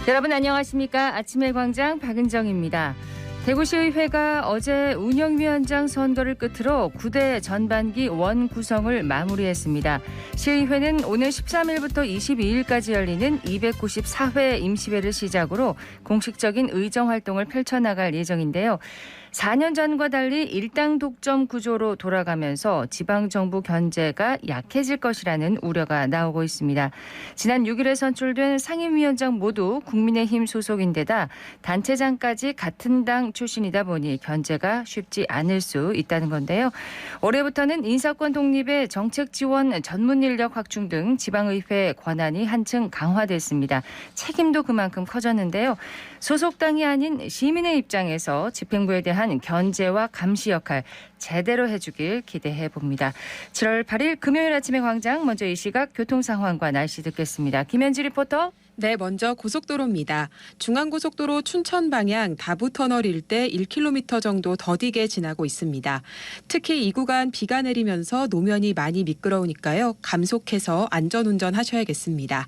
여러분 안녕하십니까? 아침의 광장 박은정입니다. 대구시의회가 어제 운영위원장 선거를 끝으로 9대 전반기 원 구성을 마무리했습니다. 시의회는 오늘 13일부터 22일까지 열리는 294회 임시회를 시작으로 공식적인 의정활동을 펼쳐나갈 예정인데요. 4년 전과 달리 일당 독점 구조로 돌아가면서 지방정부 견제가 약해질 것이라는 우려가 나오고 있습니다. 지난 6일에 선출된 상임위원장 모두 국민의힘 소속인데다 단체장까지 같은 당 출신이다 보니 견제가 쉽지 않을 수 있다는 건데요. 올해부터는 인사권 독립의 정책 지원 전문 인력 확충 등 지방의회 권한이 한층 강화됐습니다. 책임도 그만큼 커졌는데요. 소속당이 아닌 시민의 입장에서 집행부에 대한 견제와 감시 역할 제대로 해주길 기대해 봅니다. 7월 8일 금요일 아침의 광장, 먼저 이 시각 교통 상황과 날씨 듣겠습니다. 김현지 리포터. 네, 먼저 고속도로입니다. 중앙고속도로 춘천 방향 다부터널 일대 1km 정도 더디게 지나고 있습니다. 특히 이 구간 비가 내리면서 노면이 많이 미끄러우니까요. 감속해서 안전운전 하셔야겠습니다.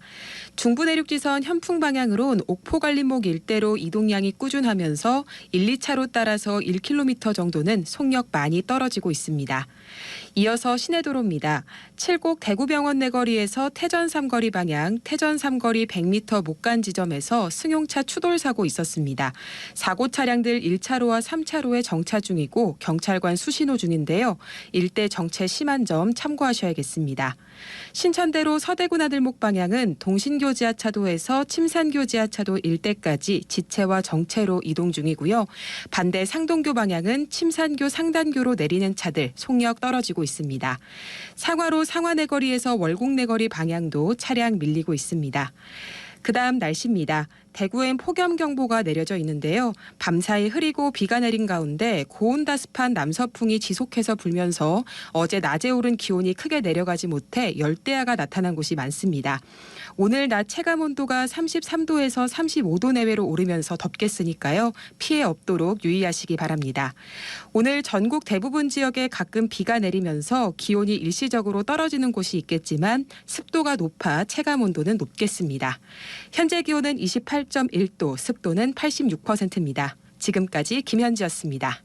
중부내륙지선 현풍 방향으론 옥포갈림목 일대로 이동량이 꾸준하면서 1, 2차로 따라서 1km 정도는 속력 많이 떨어지고 있습니다. 이어서 시내도로입니다. 칠곡 대구병원 내거리에서 태전 삼거리 방향 태전 삼거리 100m 못 간 지점에서 승용차 추돌 사고 있었습니다. 사고 차량들 1차로와 3차로에 정차 중이고 경찰관 수신호 중인데요. 일대 정체 심한 점 참고하셔야겠습니다. 신천대로 서대구 나들목 방향은 동신교 지하차도에서 침산교 지하차도 일대까지 지체와 정체로 이동 중이고요. 반대 상동교 방향은 침산교 상단교로 내리는 차들 속력 떨어지고 있습니다. 상화로 상화내거리에서 월곡내거리 방향도 차량 밀리고 있습니다. 그다음 날씨입니다. 대구엔 폭염경보가 내려져 있는데요. 밤사이 흐리고 비가 내린 가운데 고온다습한 남서풍이 지속해서 불면서 어제 낮에 오른 기온이 크게 내려가지 못해 열대야가 나타난 곳이 많습니다. 오늘 낮 체감온도가 33도에서 35도 내외로 오르면서 덥겠으니까요. 피해 없도록 유의하시기 바랍니다. 오늘 전국 대부분 지역에 가끔 비가 내리면서 기온이 일시적으로 떨어지는 곳이 있겠지만 습도가 높아 체감온도는 높겠습니다. 현재 기온은 28.1도, 습도는 86%입니다. 지금까지 김현지였습니다.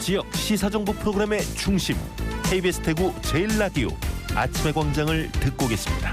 지역 시사정보 프로그램의 중심, KBS 대구 제일라디오 아침의 광장을 듣고 계십니다.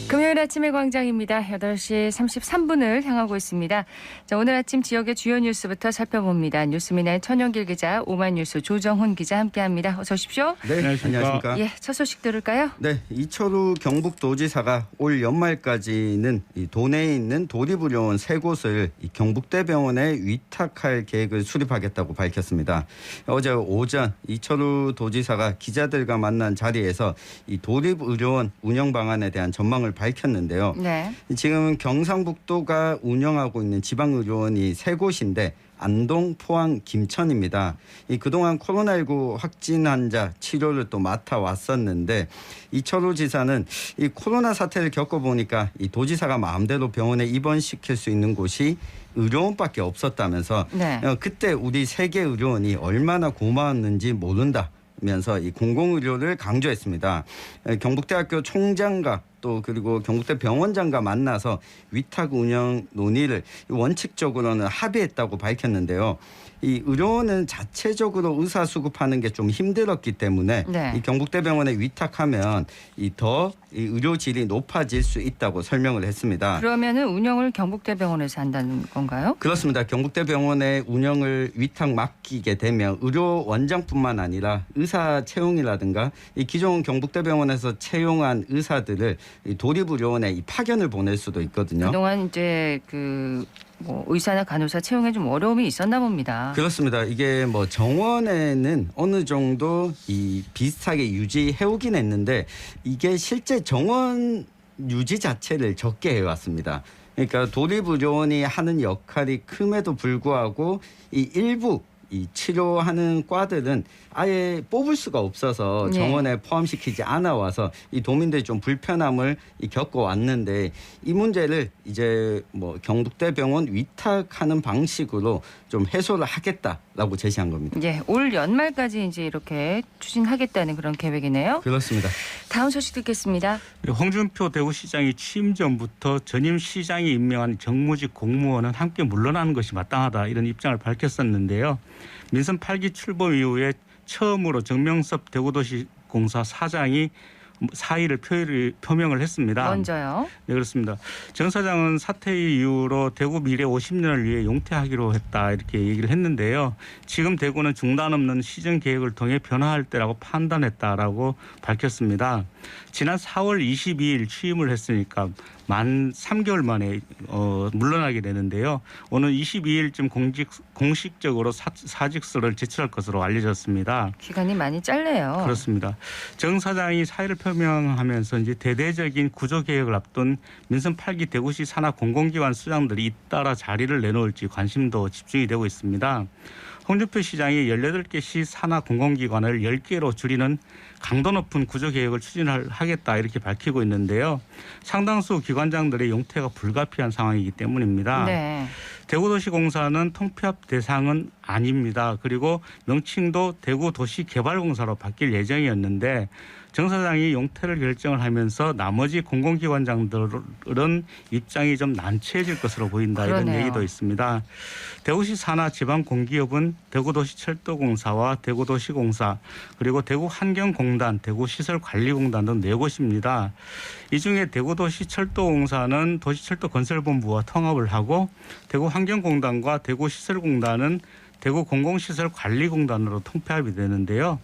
금요일 아침의 광장입니다. 8시 33분을 향하고 있습니다. 자, 오늘 아침 지역의 주요 뉴스부터 살펴봅니다. 뉴스미나의 천영길 기자, 오마이뉴스 조정훈 기자 함께합니다. 어서 오십시오. 네, 안녕하십니까. 예, 첫 소식 들을까요? 네, 이철우 경북도지사가 올 연말까지는 이 도내에 있는 도립의료원 3곳을 이 경북대병원에 위탁할 계획을 수립하겠다고 밝혔습니다. 어제 오전 이철우 도지사가 기자들과 만난 자리에서 이 도립의료원 운영 방안에 대한 전망을 밝혔는데요. 네. 지금 경상북도가 운영하고 있는 지방의료원이 3곳인데 안동, 포항, 김천입니다. 그동안 코로나19 확진 환자 치료를 또 맡아왔었는데 이철우 지사는 이 코로나 사태를 겪어보니까 이 도지사가 마음대로 병원에 입원시킬 수 있는 곳이 의료원밖에 없었다면서 네. 그때 우리 세계 의료원이 얼마나 고마웠는지 모른다. 면서 이 공공의료를 강조했습니다. 경북대학교 총장과 또 그리고 경북대 병원장과 만나서 위탁 운영 논의를 원칙적으로는 합의했다고 밝혔는데요. 이 의료원은 자체적으로 의사 수급하는 게 좀 힘들었기 때문에 네. 이 경북대병원에 위탁하면 이 의료 질이 높아질 수 있다고 설명을 했습니다. 그러면은 운영을 경북대병원에서 한다는 건가요? 그렇습니다. 경북대병원의 운영을 위탁 맡기게 되면 의료 원장뿐만 아니라 의사 채용이라든가 이 기존 경북대병원에서 채용한 의사들을 이 도립의료원에 이 파견을 보낼 수도 있거든요. 그동안 이제 의사나 간호사 채용에 좀 어려움이 있었나 봅니다. 그렇습니다. 이게 정원에는 어느 정도 이 비슷하게 유지해 오긴 했는데 이게 실제 정원 유지 자체를 적게 해왔습니다. 그러니까 도립의료원이 하는 역할이 큼에도 불구하고 이 일부 이 치료하는 과들은 아예 뽑을 수가 없어서 네. 정원에 포함시키지 않아 와서 이 도민들이 좀 불편함을 겪어왔는데 이 문제를 이제 뭐 경북대병원 위탁하는 방식으로 좀 해소를 하겠다라고 제시한 겁니다. 예, 올 연말까지 이제 이렇게 추진하겠다는 그런 계획이네요. 그렇습니다. 다음 소식 듣겠습니다. 홍준표 대구시장이 취임 전부터 전임 시장이 임명한 정무직 공무원은 함께 물러나는 것이 마땅하다 이런 입장을 밝혔었는데요. 민선 8기 출범 이후에 처음으로 정명섭 대구도시공사 사장이 사의를 표명을 했습니다. 먼저요. 네, 그렇습니다. 정 사장은 사퇴 이후로 대구 미래 50년을 위해 용퇴하기로 했다 이렇게 얘기를 했는데요. 지금 대구는 중단 없는 시정 계획을 통해 변화할 때라고 판단했다라고 밝혔습니다. 지난 4월 22일 취임을 했으니까 만 3개월 만에 물러나게 되는데요. 오늘 22일쯤 공식적으로 사직서를 제출할 것으로 알려졌습니다. 기간이 많이 짧네요. 그렇습니다. 정 사장이 사의를 표명하면서 이제 대대적인 구조 개혁을 앞둔 민선 8기 대구시 산하 공공기관 수장들이 잇따라 자리를 내놓을지 관심도 집중이 되고 있습니다. 홍준표 시장이 18개 시 산하 공공기관을 10개로 줄이는 강도 높은 구조개혁을 추진하겠다 이렇게 밝히고 있는데요. 상당수 기관장들의 용퇴가 불가피한 상황이기 때문입니다. 네. 대구도시공사는 통폐합 대상은 아닙니다. 그리고 명칭도 대구도시개발공사로 바뀔 예정이었는데 정 사장이 용퇴를 결정을 하면서 나머지 공공기관장들은 입장이 좀 난처해질 것으로 보인다. 그러네요. 이런 얘기도 있습니다. 대구시 산하 지방공기업은 대구도시철도공사와 대구도시공사 그리고 대구환경공단, 대구시설관리공단 등 4곳입니다. 이 중에 대구도시철도공사는 도시철도건설본부와 통합을 하고 대구환경공단과 대구시설공단은 대구공공시설관리공단으로 통폐합이 되는데요.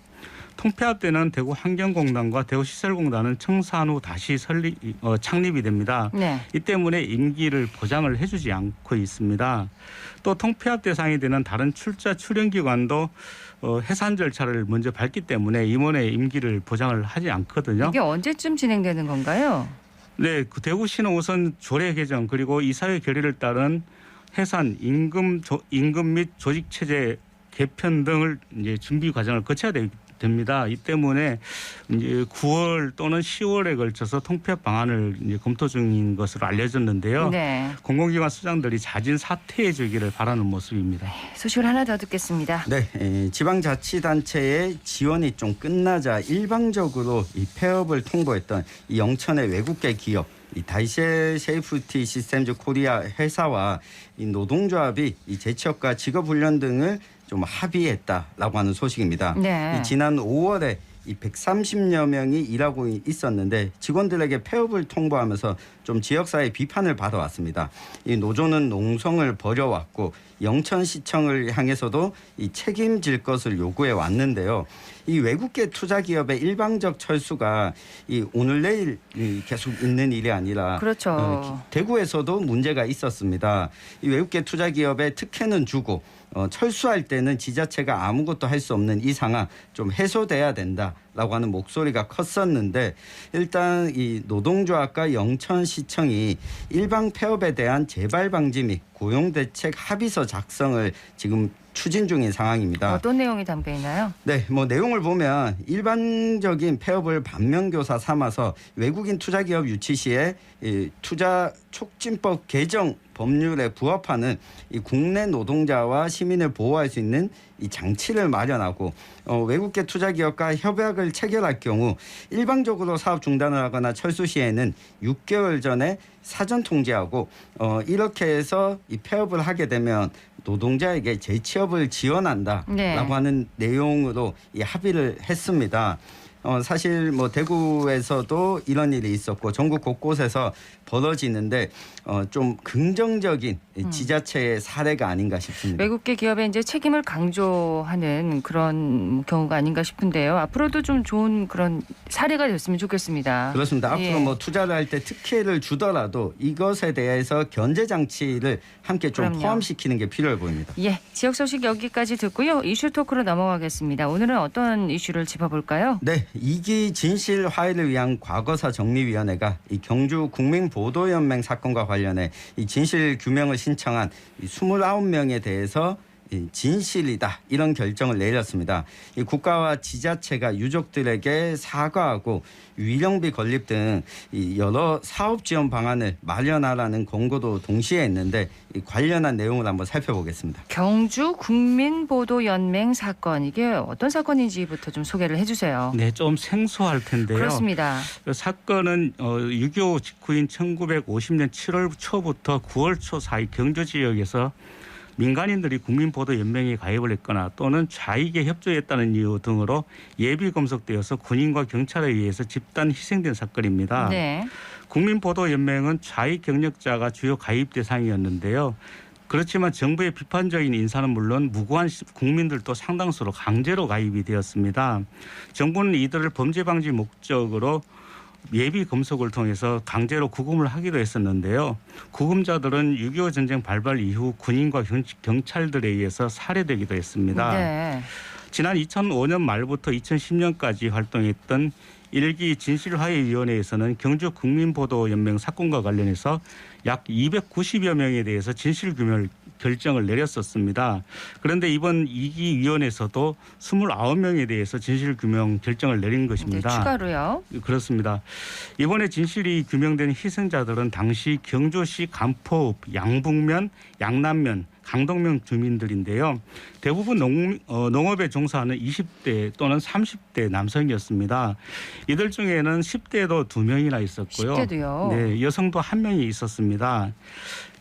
통폐합되는 대구환경공단과 대구시설공단은 청산 후 다시 창립이 됩니다. 네. 이 때문에 임기를 보장을 해주지 않고 있습니다. 또 통폐합 대상이 되는 다른 출연기관도 해산 절차를 먼저 밟기 때문에 임원의 임기를 보장을 하지 않거든요. 이게 언제쯤 진행되는 건가요? 네, 그 대구시는 우선 조례 개정 그리고 이사회 결의를 따른 해산, 임금 및 조직체제 개편 등을 이제 준비 과정을 거쳐야 됩니다. 이 때문에 이제 9월 또는 10월에 걸쳐서 통폐합 방안을 이제 검토 중인 것으로 알려졌는데요. 네. 공공기관 수장들이 자진 사퇴해 주기를 바라는 모습입니다. 소식을 하나 더 듣겠습니다. 네, 지방자치단체의 지원이 좀 끝나자 일방적으로 이 폐업을 통보했던 이 영천의 외국계 기업 이 다이셰 세이프티 시스템즈 코리아 회사와 이 노동조합이 이 재취업과 직업훈련 등을 좀 합의했다라고 하는 소식입니다. 네. 이 지난 5월에 이 130여 명이 일하고 있었는데 직원들에게 폐업을 통보하면서 좀 지역사회 비판을 받아왔습니다. 이 노조는 농성을 벌여왔고 영천시청을 향해서도 이 책임질 것을 요구해 왔는데요. 이 외국계 투자기업의 일방적 철수가 이 오늘 내일 계속 있는 일이 아니라 그렇죠. 대구에서도 문제가 있었습니다. 이 외국계 투자기업에 특혜는 주고 철수할 때는 지자체가 아무것도 할 수 없는 이 상황 좀 해소돼야 된다라고 하는 목소리가 컸었는데 일단 이 노동조합과 영천시청이 일방 폐업에 대한 재발 방지 및 고용 대책 합의서 작성을 지금 추진 중인 상황입니다. 어떤 내용이 담겨 있나요? 네, 뭐 내용을 보면 일반적인 폐업을 반면교사 삼아서 외국인 투자기업 유치 시에 이 투자 촉진법 개정 법률에 부합하는 이 국내 노동자와 시민을 보호할 수 있는 이 장치를 마련하고 외국계 투자기업과 협약을 체결할 경우 일방적으로 사업 중단을 하거나 철수 시에는 6개월 전에 사전 통지하고 이렇게 해서 이 폐업을 하게 되면 노동자에게 재취업을 지원한다라고 네. 하는 내용으로 이 합의를 했습니다. 사실 뭐 대구에서도 이런 일이 있었고 전국 곳곳에서 벌어지는데 좀 긍정적인 지자체의 사례가 아닌가 싶습니다. 외국계 기업의 이제 책임을 강조하는 그런 경우가 아닌가 싶은데요. 앞으로도 좀 좋은 그런 사례가 됐으면 좋겠습니다. 그렇습니다. 앞으로 예. 뭐 투자를 할 때 특혜를 주더라도 이것에 대해서 견제 장치를 함께 좀 그럼요. 포함시키는 게 필요해 보입니다. 예, 지역 소식 여기까지 듣고요. 이슈 토크로 넘어가겠습니다. 오늘은 어떤 이슈를 짚어볼까요? 네, 2기 진실 화해를 위한 과거사 정리위원회가 이 경주 국민보도연맹 사건과 관련해 이 진실 규명을 신청한 이 29명에 대해서 진실이다 이런 결정을 내렸습니다. 이 국가와 지자체가 유족들에게 사과하고 위령비 건립 등 여러 사업 지원 방안을 마련하라는 권고도 동시에 했는데 이 관련한 내용을 한번 살펴보겠습니다. 경주 국민보도연맹 사건 이게 어떤 사건인지부터 좀 소개를 해주세요. 네, 좀 생소할 텐데요. 그렇습니다. 그 사건은 6.25 직후인 1950년 7월 초부터 9월 초 사이 경주 지역에서 민간인들이 국민보도연맹에 가입을 했거나 또는 좌익에 협조했다는 이유 등으로 예비 검색되어서 군인과 경찰에 의해서 집단 희생된 사건입니다. 네. 국민보도연맹은 좌익 경력자가 주요 가입 대상이었는데요. 그렇지만 정부의 비판적인 인사는 물론 무고한 국민들도 상당수로 강제로 가입이 되었습니다. 정부는 이들을 범죄 방지 목적으로 예비 검속을 통해서 강제로 구금을 하기도 했었는데요. 구금자들은 6.25 전쟁 발발 이후 군인과 경찰들에 의해서 살해되기도 했습니다. 네. 지난 2005년 말부터 2010년까지 활동했던 1기 진실화해위원회에서는 경주 국민보도연맹 사건과 관련해서 약 290여 명에 대해서 진실규명 결정을 내렸었습니다. 그런데 이번 2기 위원회에서도 29명에 대해서 진실규명 결정을 내린 것입니다. 네, 추가로요? 그렇습니다. 이번에 진실이 규명된 희생자들은 당시 경주시 간포읍, 양북면, 양남면, 강동면 주민들인데요. 대부분 농업에 종사하는 20대 또는 30대 남성이었습니다. 이들 중에는 10대도 2명이나 있었고요. 10대도요? 네, 여성도 1명이 있었습니다.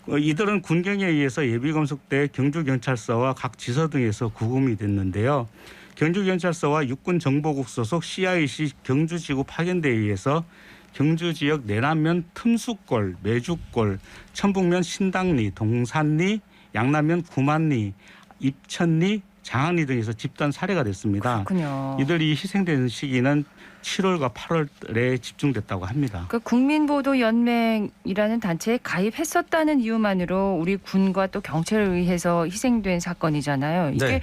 이들은 군경에 의해서 예비검속대 경주경찰서와 각 지서 등에서 구금이 됐는데요. 경주경찰서와 육군정보국 소속 CIC 경주지구 파견대에 의해서 경주 지역 내남면 틈수골, 매주골, 천북면 신당리, 동산리, 양남면 구만리, 입천리, 장항리 등에서 집단 살해가 됐습니다. 그렇군요. 이들이 희생된 시기는 7월과 8월에 집중됐다고 합니다. 그 국민보도연맹이라는 단체에 가입했었다는 이유만으로 우리 군과 또 경찰에 의해서 희생된 사건이잖아요. 이게 네.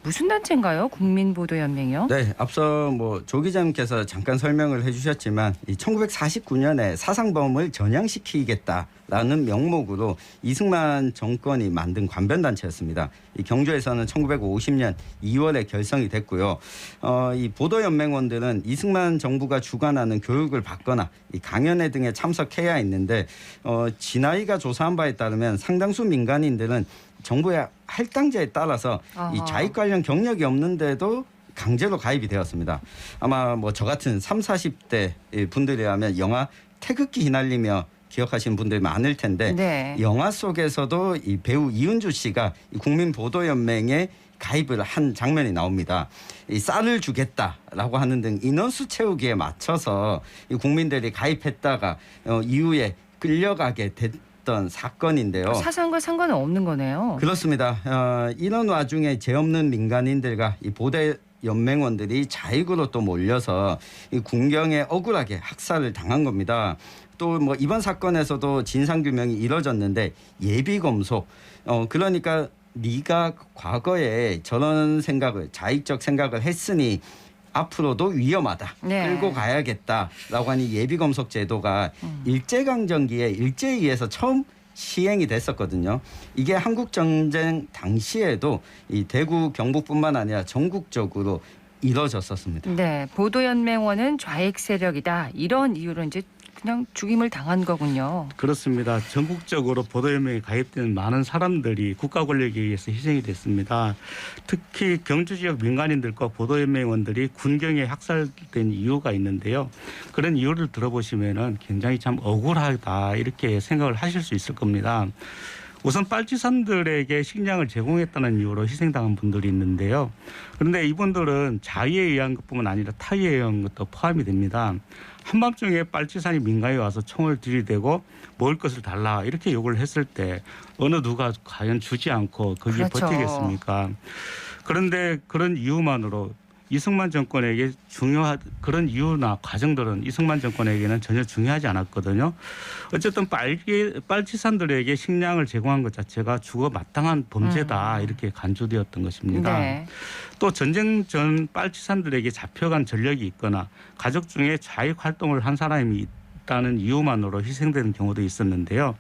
무슨 단체인가요? 국민보도연맹이요? 네, 앞서 조 기자님께서 잠깐 설명을 해주셨지만 1949년에 사상범을 전향시키겠다라는 명목으로 이승만 정권이 만든 관변단체였습니다. 이 경주에서는 1950년 2월에 결성이 됐고요. 이 보도연맹원들은 이승만 정부가 주관하는 교육을 받거나 이 강연회 등에 참석해야 했는데 진아이가 조사한 바에 따르면 상당수 민간인들은 정부의 할당제에 따라서 이 좌익 관련 경력이 없는데도 강제로 가입이 되었습니다. 아마 저 같은 30, 40대 분들이라면 영화 태극기 휘날리며 기억하시는 분들이 많을 텐데 네. 영화 속에서도 이 배우 이은주 씨가 이 국민보도연맹에 가입을 한 장면이 나옵니다. 이 쌀을 주겠다라고 하는 등 인원수 채우기에 맞춰서 이 국민들이 가입했다가 이후에 끌려가게 됐던 사건인데요. 사상과 상관은 없는 거네요. 그렇습니다. 이런 와중에 죄 없는 민간인들과 이 보도연맹원들이 자익으로 또 몰려서 이 군경에 억울하게 학살을 당한 겁니다. 또 이번 사건에서도 진상규명이 이뤄졌는데 예비검속 그러니까 네가 과거에 저런 생각을 자익적 생각을 했으니 앞으로도 위험하다. 네. 끌고 가야겠다라고 하는 예비검속 제도가 일제강점기에 일제에 의해서 처음 시행이 됐었거든요. 이게 한국전쟁 당시에도 이 대구 경북뿐만 아니라 전국적으로 이뤄졌었습니다. 네, 보도연맹원은 좌익 세력이다. 이런 이유로 이제 그냥 죽임을 당한 거군요. 그렇습니다. 전국적으로 보도연맹에 가입된 많은 사람들이 국가 권력에 의해서 희생이 됐습니다. 특히 경주 지역 민간인들과 보도연맹원들이 군경에 학살된 이유가 있는데요. 그런 이유를 들어보시면은 굉장히 참 억울하다 이렇게 생각을 하실 수 있을 겁니다. 우선 빨치산들에게 식량을 제공했다는 이유로 희생당한 분들이 있는데요. 그런데 이분들은 자의에 의한 것뿐만 아니라 타의에 의한 것도 포함이 됩니다. 한밤중에 빨치산이 민가에 와서 총을 들이대고 먹을 것을 달라 이렇게 요구를 했을 때 어느 누가 과연 주지 않고 거기에 그렇죠. 버티겠습니까? 그런데 그런 이유만으로 이승만 정권에게 그런 이유나 과정들은 이승만 정권에게는 전혀 중요하지 않았거든요. 어쨌든 빨치산들에게 식량을 제공한 것 자체가 주거 마땅한 범죄다 이렇게 간주되었던 것입니다. 네. 또 전쟁 전 빨치산들에게 잡혀간 전력이 있거나 가족 중에 좌익 활동을 한 사람이 있다는 이유만으로 희생되는 경우도 있었는데요.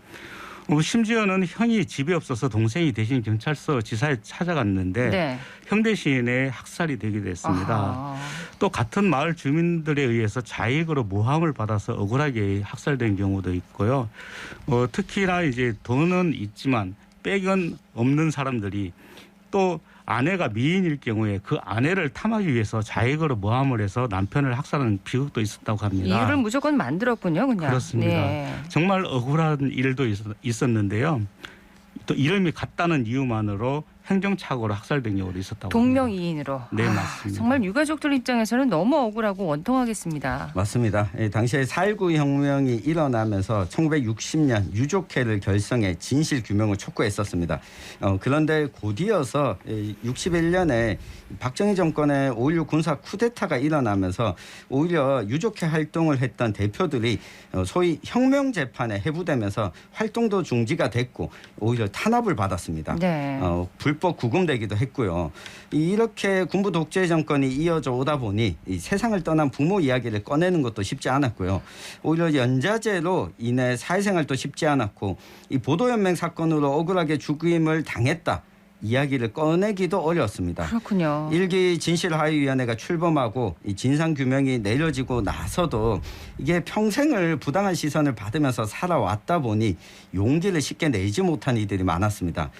심지어는 형이 집에 없어서 동생이 대신 경찰서 지사에 찾아갔는데 네. 형 대신에 학살이 되기도 했습니다. 아하. 또 같은 마을 주민들에 의해서 자익으로 모함을 받아서 억울하게 학살된 경우도 있고요. 특히나 이제 돈은 있지만 백은 없는 사람들이 또 아내가 미인일 경우에 그 아내를 탐하기 위해서 자익으로 모함을 해서 남편을 학살하는 비극도 있었다고 합니다. 이유를 무조건 만들었군요, 그냥. 그렇습니다. 네. 정말 억울한 일도 있었는데요. 또 이름이 같다는 이유만으로 행정착오로 학살된 경우도 있었다고 합니다. 동명이인으로. 네, 맞습니다. 정말 유가족들 입장에서는 너무 억울하고 원통하겠습니다. 맞습니다. 당시에 4.19 혁명이 일어나면서 1960년 유족회를 결성해 진실 규명을 촉구했었습니다. 그런데 곧이어서 61년에 박정희 정권의 5.16 군사 쿠데타가 일어나면서 오히려 유족회 활동을 했던 대표들이 소위 혁명 재판에 해부되면서 활동도 중지가 됐고 오히려 탄압을 받았습니다. 네. 불법 구금되기도 했고요. 이렇게 군부 독재 정권이 이어져 오다 보니 이 세상을 떠난 부모 이야기를 꺼내는 것도 쉽지 않았고요. 오히려 연좌제로 인해 사회생활도 쉽지 않았고 이 보도연맹 사건으로 억울하게 죽임을 당했다. 이야기를 꺼내기도 어려웠습니다. 그렇군요. 일기 진실화해위원회가 출범하고 이 진상규명이 내려지고 나서도 이게 평생을 부당한 시선을 받으면서 살아왔다 보니 용기를 쉽게 내지 못한 이들이 많았습니다.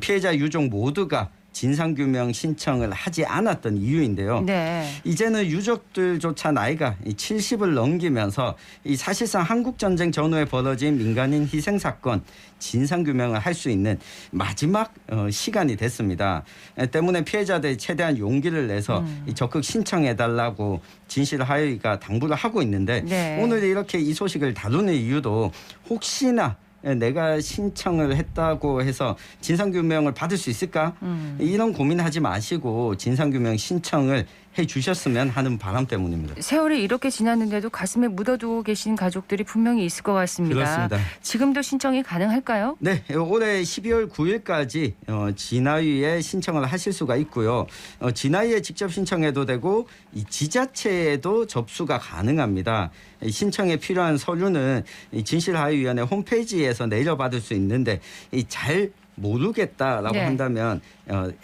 피해자 유족 모두가 진상규명 신청을 하지 않았던 이유인데요. 네. 이제는 유족들조차 나이가 70을 넘기면서 이 사실상 한국전쟁 전후에 벌어진 민간인 희생사건 진상규명을 할 수 있는 마지막 시간이 됐습니다. 때문에 피해자들이 최대한 용기를 내서 적극 신청해달라고 진실화해위가 당부를 하고 있는데 네. 오늘 이렇게 이 소식을 다루는 이유도 혹시나 내가 신청을 했다고 해서 진상규명을 받을 수 있을까? 이런 고민하지 마시고 진상규명 신청을 해 주셨으면 하는 바람 때문입니다. 세월이 이렇게 지났는데도 가슴에 묻어두고 계신 가족들이 분명히 있을 것 같습니다. 그렇습니다. 지금도 신청이 가능할까요? 네, 올해 12월 9일까지 진화위에 신청을 하실 수가 있고요. 진화위에 직접 신청해도 되고 이 지자체에도 접수가 가능합니다. 신청에 필요한 서류는 진실화해위원회 홈페이지에서 내려받을 수 있는데 잘 모르겠다라고 네. 한다면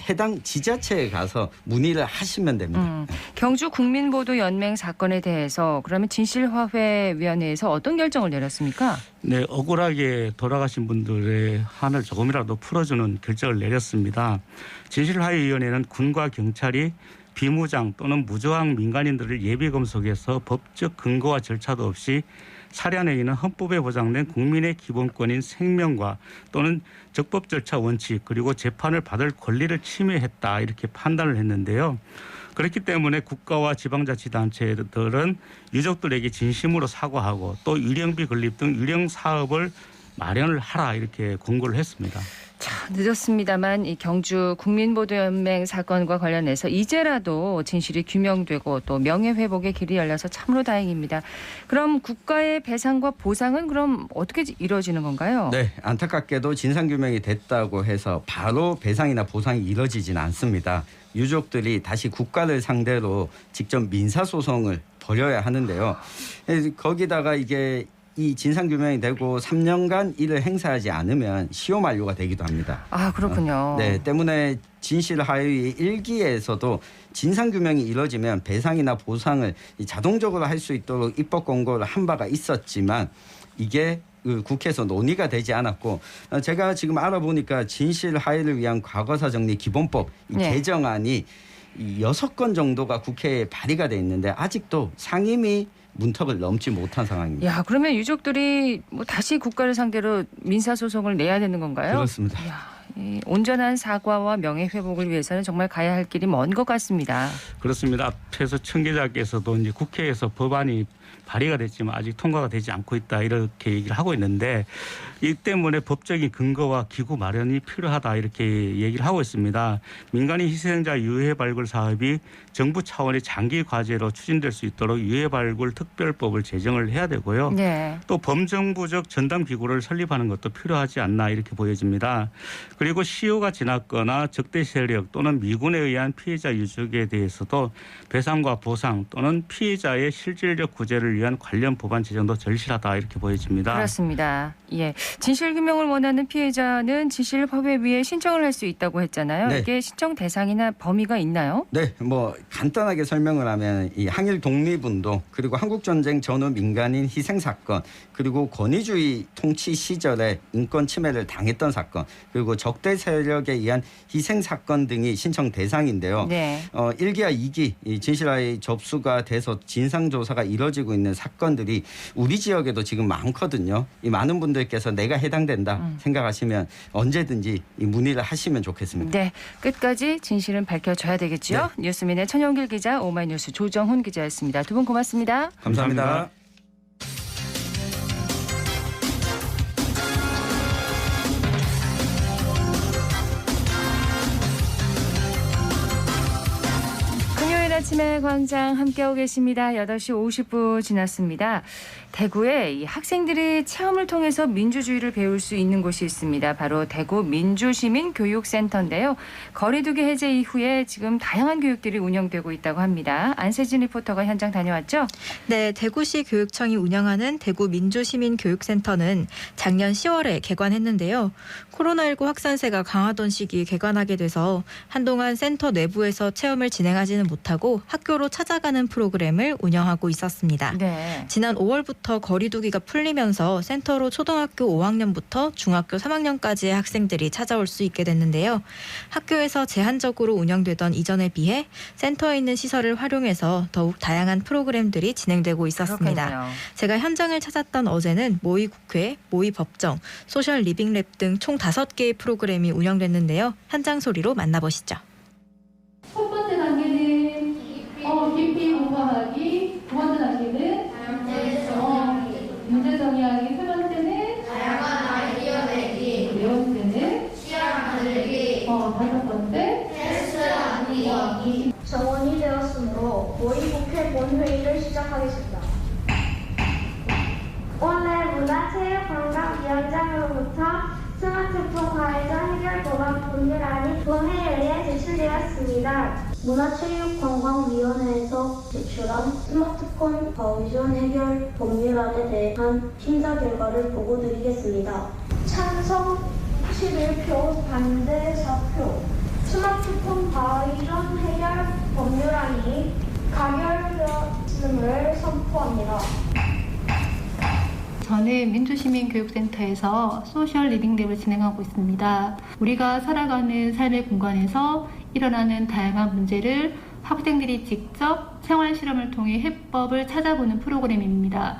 해당 지자체에 가서 문의를 하시면 됩니다. 경주 국민보도연맹 사건에 대해서 그러면 진실화해위원회에서 어떤 결정을 내렸습니까? 네, 억울하게 돌아가신 분들의 한을 조금이라도 풀어주는 결정을 내렸습니다. 진실화해위원회는 군과 경찰이 비무장 또는 무저항 민간인들을 예비검속해서 법적 근거와 절차도 없이 살해한 헌법에 보장된 국민의 기본권인 생명과 또는 적법 절차 원칙 그리고 재판을 받을 권리를 침해했다 이렇게 판단을 했는데요. 그렇기 때문에 국가와 지방자치단체들은 유족들에게 진심으로 사과하고 또 유령비 건립 등 유령 사업을 마련을 하라 이렇게 권고를 했습니다. 자, 늦었습니다만 이 경주 국민보도연맹 사건과 관련해서 이제라도 진실이 규명되고 또 명예회복의 길이 열려서 참으로 다행입니다. 그럼 국가의 배상과 보상은 그럼 어떻게 이루어지는 건가요? 네, 안타깝게도 진상규명이 됐다고 해서 바로 배상이나 보상이 이루어지진 않습니다. 유족들이 다시 국가를 상대로 직접 민사소송을 벌여야 하는데요. 거기다가 이게 이 진상규명이 되고 3년간 이를 행사하지 않으면 시효 만료가 되기도 합니다. 아, 그렇군요. 네, 때문에 진실화해위 1기에서도 진상규명이 이루어지면 배상이나 보상을 자동적으로 할 수 있도록 입법 권고를 한 바가 있었지만 이게 국회에서 논의가 되지 않았고 제가 지금 알아보니까 진실화해를 위한 과거사 정리 기본법 네. 개정안이 6건 정도가 국회에 발의가 돼 있는데 아직도 상임위 문턱을 넘지 못한 상황입니다. 야, 그러면 유족들이 뭐 다시 국가를 상대로 민사소송을 내야 되는 건가요? 그렇습니다. 이야, 이 온전한 사과와 명예회복을 위해서는 정말 가야 할 길이 먼 것 같습니다. 그렇습니다. 앞에서 청 기자께서도 이제 국회에서 법안이 발의가 됐지만 아직 통과가 되지 않고 있다 이렇게 얘기를 하고 있는데 이 때문에 법적인 근거와 기구 마련이 필요하다 이렇게 얘기를 하고 있습니다. 민간인 희생자 유해 발굴 사업이 정부 차원의 장기 과제로 추진될 수 있도록 유해 발굴 특별법을 제정을 해야 되고요. 네. 또 범정부적 전담 기구를 설립하는 것도 필요하지 않나 이렇게 보여집니다. 그리고 그리고 시효가 지났거나 적대 세력 또는 미군에 의한 피해자 유족에 대해서도 배상과 보상 또는 피해자의 실질적 구제를 위한 관련 법안 제정도 절실하다 이렇게 보여집니다. 그렇습니다. 예, 진실규명을 원하는 피해자는 진실법에 신청을 할 수 있다고 했잖아요. 네. 이게 신청 대상이나 범위가 있나요? 네, 뭐 간단하게 설명을 하면 이 항일 독립운동 그리고 한국전쟁 전후 민간인 희생 사건 그리고 권위주의 통치 시절에 인권 침해를 당했던 사건 그리고 적대 세력에 의한 희생 사건 등이 신청 대상인데요. 네. 1기와 2기 이 진실화의 접수가 돼서 진상조사가 이뤄지고 있는 사건들이 우리 지역에도 지금 많거든요. 이 많은 분들께서 내가 해당된다 생각하시면 언제든지 이 문의를 하시면 좋겠습니다. 네, 끝까지 진실은 밝혀져야 되겠죠. 네. 뉴스민의 천영길 기자, 오마이뉴스 조정훈 기자였습니다. 두 분 고맙습니다. 감사합니다. 금요일 아침에 광장 함께하고 계십니다. 8시 50분 지났습니다. 대구에 이 학생들이 체험을 통해서 민주주의를 배울 수 있는 곳이 있습니다. 바로 대구 민주시민교육센터인데요. 거리두기 해제 이후에 지금 다양한 교육들이 운영되고 있다고 합니다. 안세진 리포터가 현장 다녀왔죠? 네, 대구시 교육청이 운영하는 대구 민주시민교육센터는 작년 10월에 개관했는데요. 코로나19 확산세가 강하던 시기에 개관하게 돼서 한동안 센터 내부에서 체험을 진행하지는 못하고 학교로 찾아가는 프로그램을 운영하고 있었습니다. 네. 지난 5월부터 거리두기가 풀리면서 센터로 초등학교 5학년부터 중학교 3학년까지의 학생들이 찾아올 수 있게 됐는데요. 학교에서 제한적으로 운영되던 이전에 비해 센터에 있는 시설을 활용해서 더욱 다양한 프로그램들이 진행되고 있었습니다. 그렇군요. 제가 현장을 찾았던 어제는 모의국회, 모의법정, 소셜 리빙랩 등 총 5개의 프로그램이 운영됐는데요. 현장 소리로 만나보시죠. 첫 번째 단계는 깊이 공감하기, 두 번째 단계는 문제 정의하기, 세 번째는 다양한 아이디어 내기, 네 번째는 시야 만들기, 다섯 번째 테스트 하기. 정원이 되었으므로 모의국회 본회의를 시작하겠습니다. 오늘 문화체육관광위원장으로부터 스마트폰 가해자 해결 법안 법률안이 본회의에 제출되었습니다. 문화체육관광위원회에서 제출한 스마트폰 가해자 해결 법률안에 대한 심사 결과를 보고드리겠습니다. 찬성 11표, 반대 4표. 스마트폰 가해자 해결 법률안이 가결되었음을 선포합니다. 저는 민주시민교육센터에서 소셜 리빙랩을 진행하고 있습니다. 우리가 살아가는 삶의 공간에서 일어나는 다양한 문제를 학생들이 직접 생활 실험을 통해 해법을 찾아보는 프로그램입니다.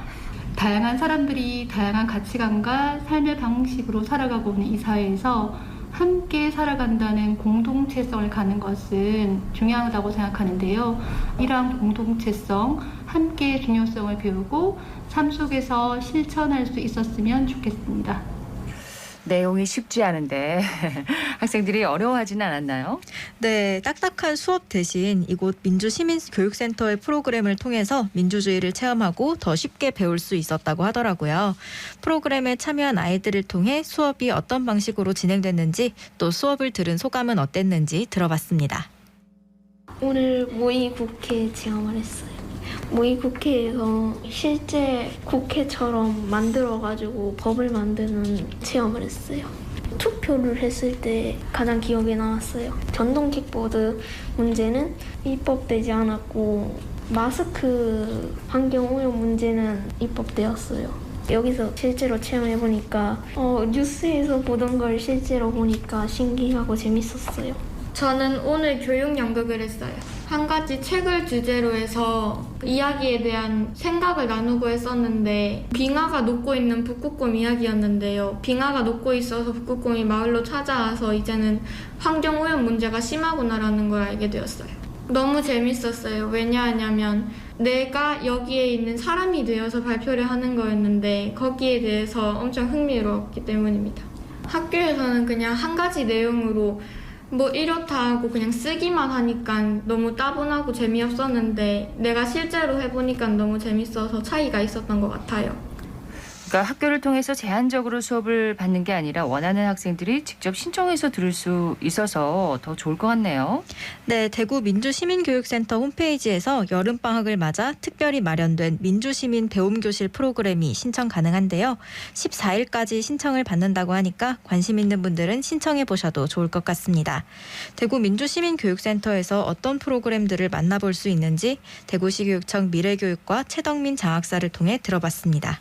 다양한 사람들이 다양한 가치관과 삶의 방식으로 살아가고 있는 이 사회에서 함께 살아간다는 공동체성을 갖는 것은 중요하다고 생각하는데요. 이러한 공동체성, 함께의 중요성을 배우고 삶 속에서 실천할 수 있었으면 좋겠습니다. 내용이 쉽지 않은데 학생들이 어려워하지는 않았나요? 네, 딱딱한 수업 대신 이곳 민주시민교육센터의 프로그램을 통해서 민주주의를 체험하고 더 쉽게 배울 수 있었다고 하더라고요. 프로그램에 참여한 아이들을 통해 수업이 어떤 방식으로 진행됐는지 또 수업을 들은 소감은 어땠는지 들어봤습니다. 오늘 모의국회 체험을 했어요. 모의국회에서 실제 국회처럼 만들어가지고 법을 만드는 체험을 했어요. 투표를 했을 때 가장 기억에 남았어요. 전동 킥보드 문제는 입법되지 않았고 마스크 환경오염 문제는 입법되었어요. 여기서 실제로 체험해보니까 뉴스에서 보던 걸 실제로 보니까 신기하고 재밌었어요. 저는 오늘 교육 연극을 했어요. 한 가지 책을 주제로 해서 이야기에 대한 생각을 나누고 했었는데 빙하가 녹고 있는 북극곰 이야기였는데요. 빙하가 녹고 있어서 북극곰이 마을로 찾아와서 이제는 환경오염 문제가 심하구나라는 걸 알게 되었어요. 너무 재밌었어요. 왜냐하면 내가 여기에 있는 사람이 되어서 발표를 하는 거였는데 거기에 대해서 엄청 흥미로웠기 때문입니다. 학교에서는 그냥 한 가지 내용으로 뭐 이렇다 하고 그냥 쓰기만 하니까 너무 따분하고 재미없었는데 내가 실제로 해보니까 너무 재밌어서 차이가 있었던 것 같아요. 그러니까 학교를 통해서 제한적으로 수업을 받는 게 아니라 원하는 학생들이 직접 신청해서 들을 수 있어서 더 좋을 것 같네요. 네, 대구 민주시민교육센터 홈페이지에서 여름방학을 맞아 특별히 마련된 민주시민 배움교실 프로그램이 신청 가능한데요. 14일까지 신청을 받는다고 하니까 관심 있는 분들은 신청해 보셔도 좋을 것 같습니다. 대구 민주시민교육센터에서 어떤 프로그램들을 만나볼 수 있는지 대구시교육청 미래교육과 최덕민 장학사를 통해 들어봤습니다.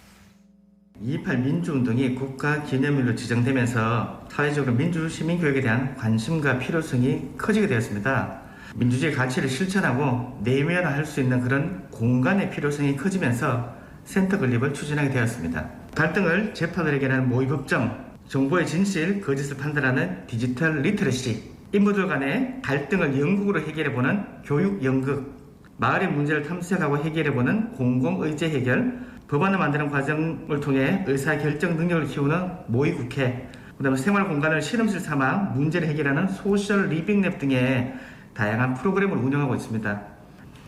2.28 민주운동이 국가기념일로 지정되면서 사회적으로 민주시민교육에 대한 관심과 필요성이 커지게 되었습니다. 민주주의 가치를 실천하고 내면화할 수 있는 그런 공간의 필요성이 커지면서 센터 건립을 추진하게 되었습니다. 갈등을 재판으로 해결하는 모의법정, 정보의 진실, 거짓을 판단하는 디지털 리터러시, 인물들 간의 갈등을 영국으로 해결해보는 교육 연극, 마을의 문제를 탐색하고 해결해보는 공공의제 해결, 법안을 만드는 과정을 통해 의사결정 능력을 키우는 모의국회, 그다음에 생활공간을 실험실 삼아 문제를 해결하는 소셜 리빙랩 등의 다양한 프로그램을 운영하고 있습니다.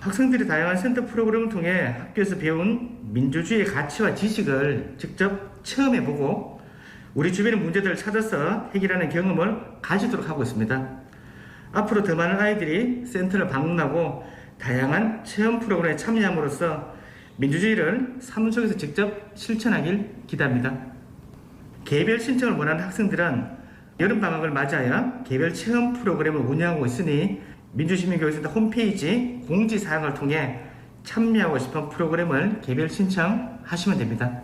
학생들이 다양한 센터 프로그램을 통해 학교에서 배운 민주주의의 가치와 지식을 직접 체험해보고 우리 주변의 문제들을 찾아서 해결하는 경험을 가지도록 하고 있습니다. 앞으로 더 많은 아이들이 센터를 방문하고 다양한 체험 프로그램에 참여함으로써 민주주의를 삶 속에서 직접 실천하길 기대합니다. 개별 신청을 원하는 학생들은 여름방학을 맞이하여 개별 체험 프로그램을 운영하고 있으니 민주시민교육센터 홈페이지 공지사항을 통해 참여하고 싶은 프로그램을 개별 신청하시면 됩니다.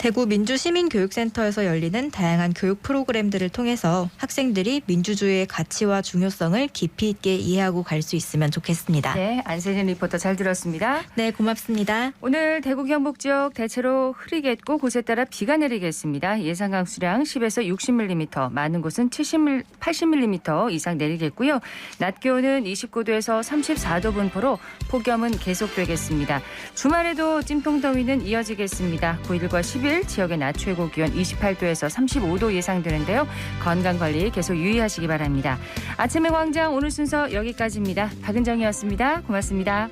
대구 민주시민교육센터에서 열리는 다양한 교육 프로그램들을 통해서 학생들이 민주주의의 가치와 중요성을 깊이 있게 이해하고 갈 수 있으면 좋겠습니다. 네, 안세진 리포터 잘 들었습니다. 네, 고맙습니다. 오늘 대구 경북 지역 대체로 흐리겠고 곳에 따라 비가 내리겠습니다. 예상 강수량 10에서 60mm, 많은 곳은 80mm 이상 내리겠고요. 낮 기온은 29도에서 34도 분포로 폭염은 계속되겠습니다. 주말에도 찜통더위는 이어지겠습니다. 9일과 10일 지역의 낮 최고 기온 28도에서 35도 예상되는데요. 건강관리 계속 유의하시기 바랍니다. 아침의 광장 오늘 순서 여기까지입니다. 박은정이었습니다. 고맙습니다.